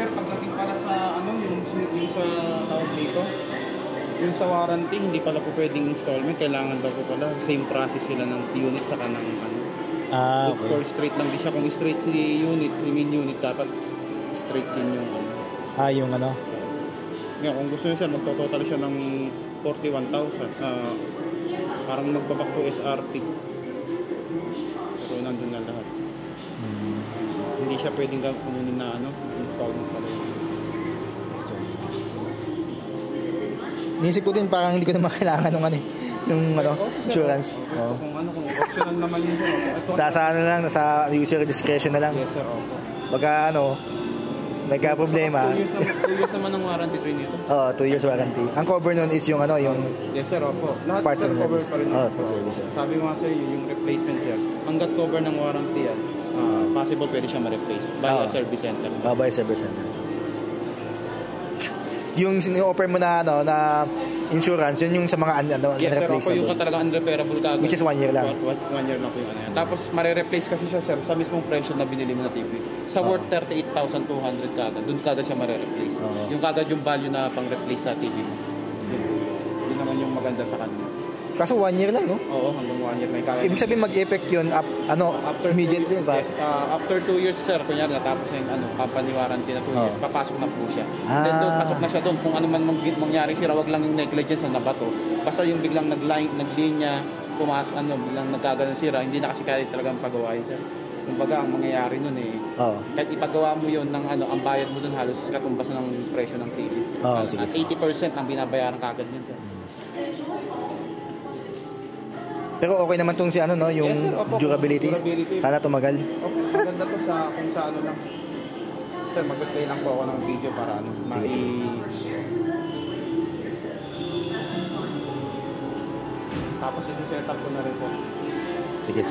Sir, pagdating pala sa ano, yung sa tawag dito, yung sa warranty, hindi pala po pwedeng installment. Kailangan daw po pala, same process sila ng unit sa kanang ano. Okay. For straight lang din siya. Kung straight si unit, main unit, dapat straight din yung ano. Yung ano? Ngayon, kung gusto nyo sir, magtototal siya ng 41,000. Parang nagbabak to SRP. Pero nandun na lahat. Hindi siya pwedeng kunin na ano, installment pala. Nisip ko din parang hindi ko na makailangan ng ano yung ano, insurance. Kung ano, kung optional naman yun sir. Nasa ano lang, nasa user discretion na lang. Yes sir, opo. Baka ano, nagka-problema. 2 years naman ng warranty rin ito. 2 years warranty. Ang cover nun is yung ano, yung yes sir, opo. Lahat parts sir, and cover service. pa rin. Service. Sabi mo nga sir, yung replacement sir. Hanggat cover ng warranty yan, possible pwede siya ma-replace by a service center. By a service center. Yung offer mo na ano, na insurance, yun yung sa mga ano, yes sir, unreplaceable. yung talagang unrepairable kagad. Which is 1 year lang. 1 year lang po yung ano yan. Tapos mare-replace kasi siya sir sa mismong presyo na binili mo na TV. Sa worth 38,200 kagad, dun kagad siya mare-replace. Yung kagad yung value na pang-replace sa TV mo. Yun naman yung maganda sa kanya. Kaso 1 year lang, no? Oo, hanggang 1 year may kaya. Ibig sabihin mag-effect yun after immediately, ba? Yes, after 2 years sir, kunyari natapos na yung ano, company warranty na 2 years, papasok na po siya. Then doon, pasok na siya doon. Kung ano man mangyari sira, wag lang yung negligence na nabato. Basta yung biglang naglinya, biglang nagkaganon sira, hindi na kasi kaya talagang pagawain sir. Kumbaga, ang mangyayari nun kahit ipagawa mo yun ng ano, ang bayad mo dun halos katumbas ng presyo ng TV. At 80% ang binabayaran kagad yun sir. Pero okay naman tong si ano, no, yung yes, sir, durability. Sana tumagal. Okay, maganda to sa kung sa ano lang. Sir, mag-play lang po ako ng video para ano, sige. Tapos isi-set up ko na rin po. Sige.